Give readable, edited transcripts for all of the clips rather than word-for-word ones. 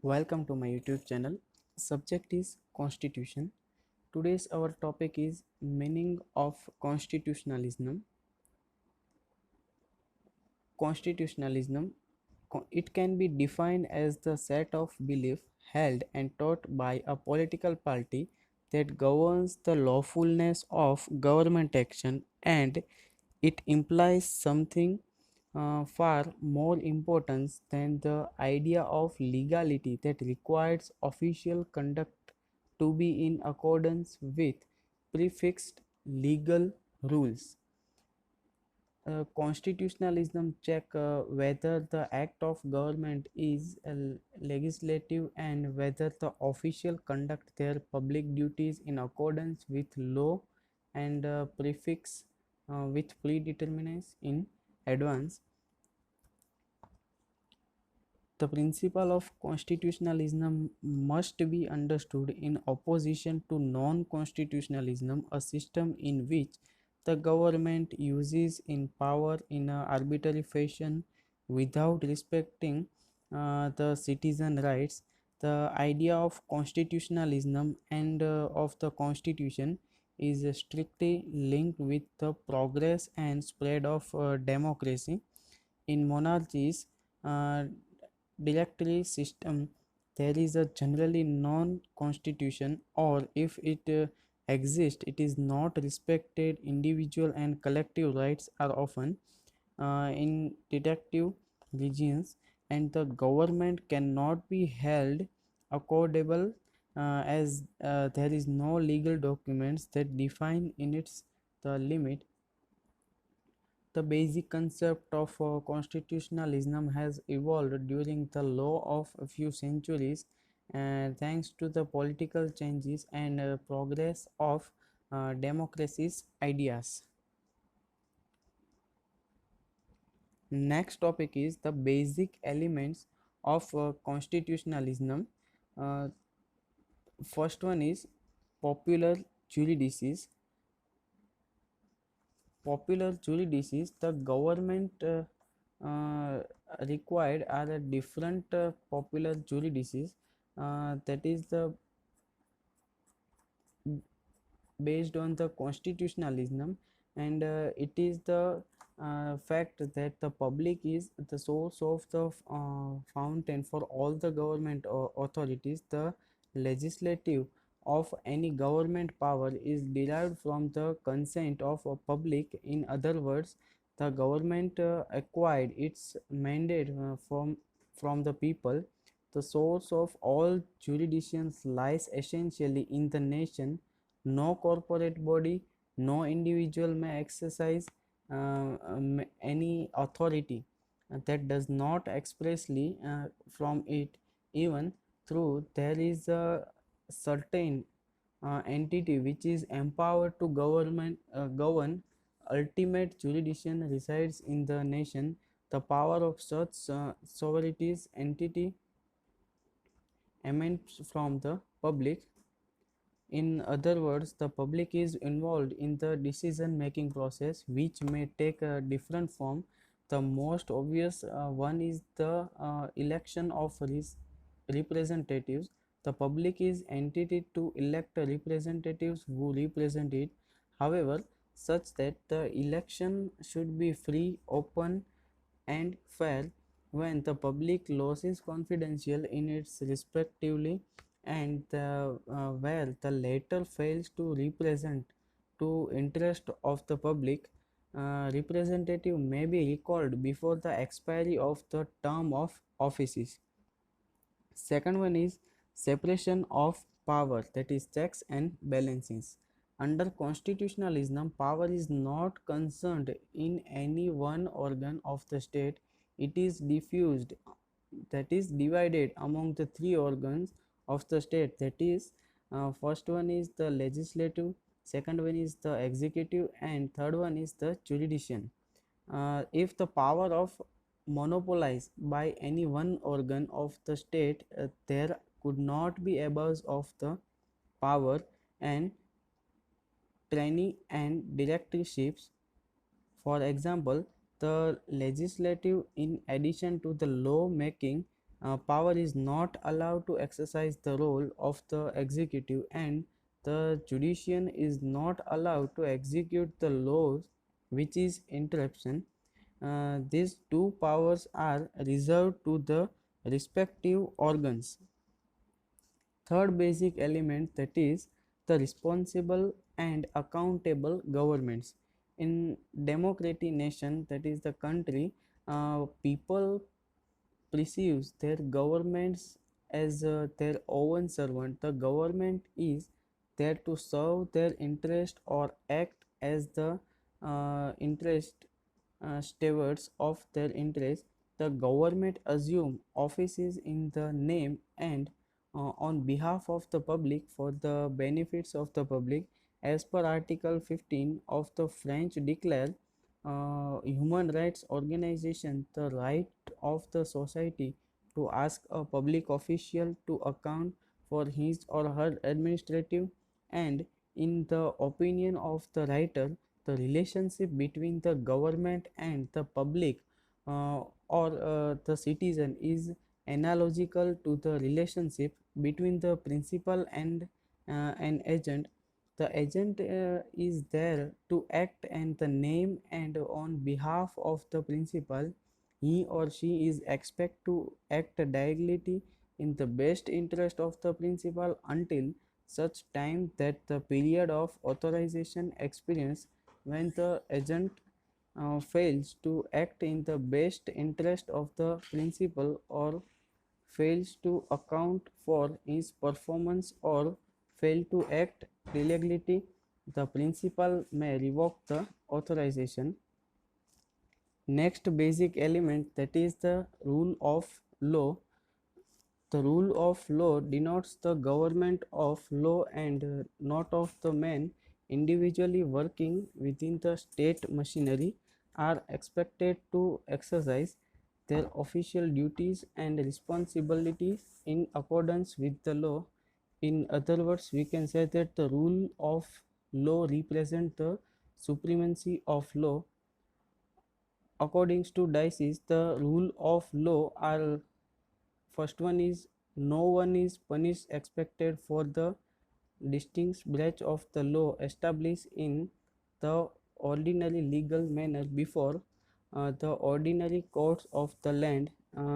Welcome to my YouTube channel. Subject is Constitution. Today's our topic is meaning of constitutionalism. Constitutionalism, it can be defined as the set of belief held and taught by a political party that governs the lawfulness of government action, and it implies something far more important than the idea of legality that requires official conduct to be in accordance with prefixed legal rules. Constitutionalism check whether the act of government is legislative and whether the official conduct their public duties in accordance with law and prefix with predetermination in advance. The principle of constitutionalism must be understood in opposition to non-constitutionalism, a system in which the government uses in power in an arbitrary fashion without respecting the citizen rights. The idea of constitutionalism and of the constitution is strictly linked with the progress and spread of democracy in monarchies. Directory system, there is a generally non-constitution, or if it exists, it is not respected. Individual and collective rights are often in detective regions, and the government cannot be held accountable as there is no legal documents that define in its the limit. The basic concept of constitutionalism has evolved during the law of a few centuries, thanks to the political changes and progress of democracy's ideas. Next topic is the basic elements of constitutionalism. Uh, First one is popular jurisdiction. Popular jurisdictions, the government required are a different popular jurisdictions, that is the based on the constitutionalism, and it is the fact that the public is the source of the fountain for all the government authorities. The legislative of any government power is derived from the consent of a public. In other words, the government acquired its mandate from the people. The source of all jurisdictions lies essentially in the nation. No corporate body, no individual may exercise any authority that does not expressly from it, even through there is a certain entity which is empowered to govern. Ultimate jurisdiction resides in the nation. The power of such sovereignties entity emanates from the public. In other words, the public is involved in the decision making process, which may take a different form. The most obvious one is the election of representatives. The public is entitled to elect representatives who represent it. However, such that the election should be free, open, and fair. When the public loses confidential in its respectively, and where the latter fails to represent to interest of the public, representative may be recalled before the expiry of the term of offices. Second one is separation of power, that is checks and balances. Under constitutionalism, power is not concerned in any one organ of the state. It is diffused, that is divided among the three organs of the state. That is, first one is the legislative, second one is the executive, and third one is the jurisdiction. If the power of monopolized by any one organ of the state, there could not be abuse of the power and tyranny and directorships. For example, the legislative, in addition to the law making, Power is not allowed to exercise the role of the executive, and the judiciary is not allowed to execute the laws, which is interruption. These two powers are reserved to the respective organs. Third basic element, that is the responsible and accountable governments. In democratic nation, that is the country, people perceives their governments as their own servant. The government is there to serve their interest or act as the interest stewards of their interest. The government assume offices in the name and on behalf of the public for the benefits of the public. As per Article 15 of the French Declare, human rights organization the right of the society to ask a public official to account for his or her administrative. And in the opinion of the writer, the relationship between the government and the public or the citizen is analogical to the relationship between the principal and an agent. The agent is there to act and the name and on behalf of the principal. He or she is expected to act directly in the best interest of the principal until such time that the period of authorization experience, when the agent fails to act in the best interest of the principal or fails to account for his performance or fail to act illegally, the principal may revoke the authorization. Next basic element, that is the rule of law. The rule of law denotes the government of law and not of the men individually working within the state machinery are expected to exercise their official duties and responsibilities in accordance with the law. In other words, we can say that the rule of law represents the supremacy of law. According to Dices, the rule of law are: first one is, no one is punished expected for the distinct breach of the law established in the ordinary legal manner before the ordinary courts of the land.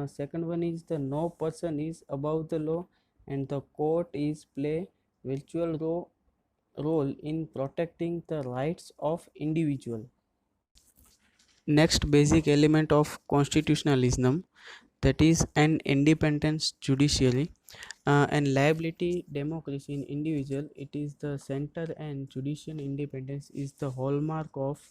Second one is, the no person is above the law, and the court is play virtual role in protecting the rights of individual. Next basic element of constitutionalism, that is an independent judiciary and liability democracy in individual. It is the center, and judicial independence is the hallmark of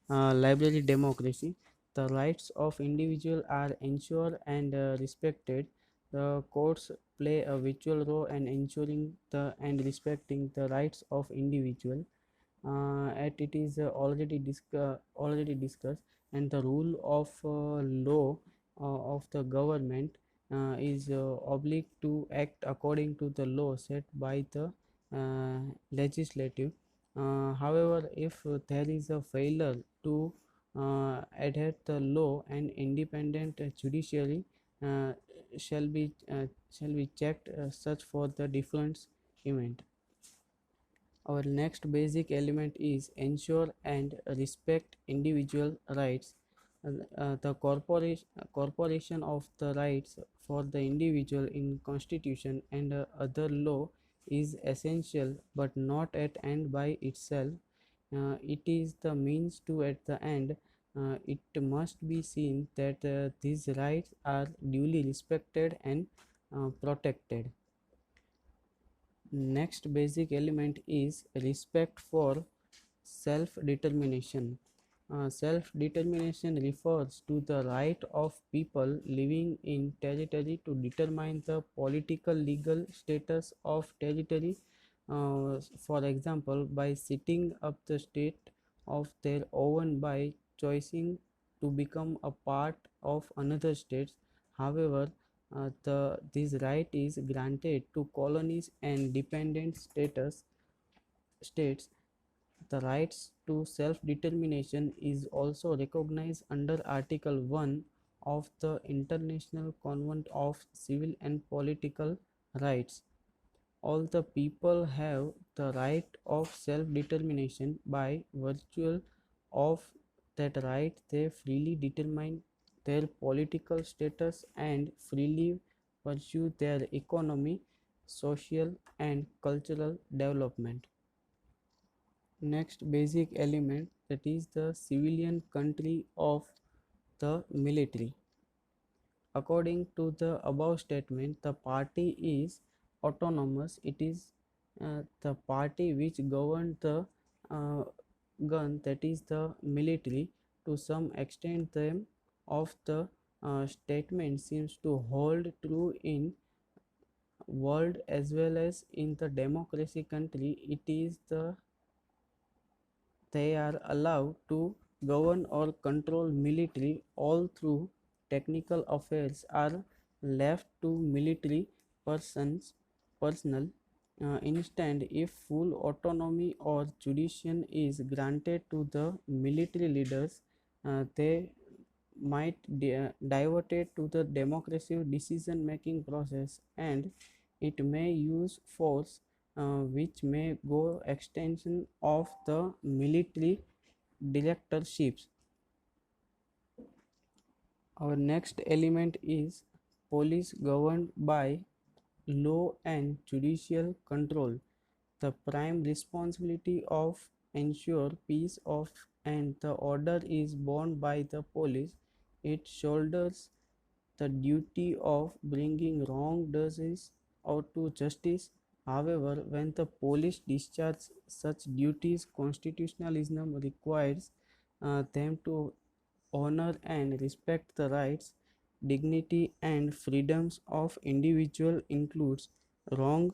liability democracy. The rights of individual are ensured and respected. The courts play a vital role in ensuring the and respecting the rights of individual. At it is already discussed. And the rule of law of the government is obliged to act according to the law set by the legislative. However, if there is a failure to adhere the law, and independent judiciary uh, shall be checked such for the different event. Our next basic element is ensure and respect individual rights. The corporation of the rights for the individual in constitution and other law is essential but not at end by itself. It is the means to at the end. It must be seen that these rights are duly respected and protected. Next basic element is respect for self-determination. Self-determination refers to the right of people living in territory to determine the political legal status of territory. For example, by setting up the state of their own by choosing to become a part of another state. However, this right is granted to colonies and dependent states. The rights to self-determination is also recognized under Article 1 of the International Covenant of Civil and Political Rights. All the people have the right of self-determination. By virtue of that right, they freely determine their political status and freely pursue their economy, social, and cultural development. Next basic element, that is the civilian country of the military. According to the above statement, the party is autonomous. It is the party which governs the uh, gun, that is the military. To some extent, them of the statement seems to hold true in world as well as in the democracy country. It is they are allowed to govern or control military. All through technical affairs are left to military persons personal. Instead, if full autonomy or jurisdiction is granted to the military leaders, they might divert it to the democratic decision making process, and it may use force which may go extension of the military directorships. Our next element is police governed by law and judicial control. The prime responsibility of ensure peace of and the order is borne by the police. It shoulders the duty of bringing wrongdoers out to justice. However, when the police discharge such duties, constitutionalism requires them to honor and respect the rights, dignity, and freedoms of individual, includes wrong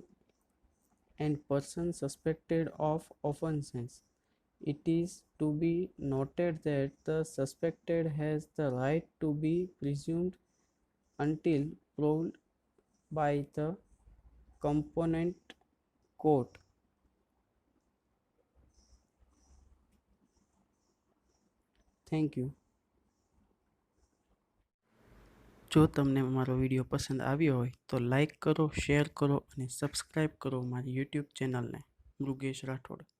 and persons suspected of offences. It is to be noted that the suspected has the right to be presumed until proved by the component court. Thank you. જો તમને મારો video પસંદ આવ્યો હોય તો like કરો, share કરો અને સબસ્ક્રાઈબ કરો મારી યુટ્યુબ ચેનલને મૃગેશ રાઠોડ.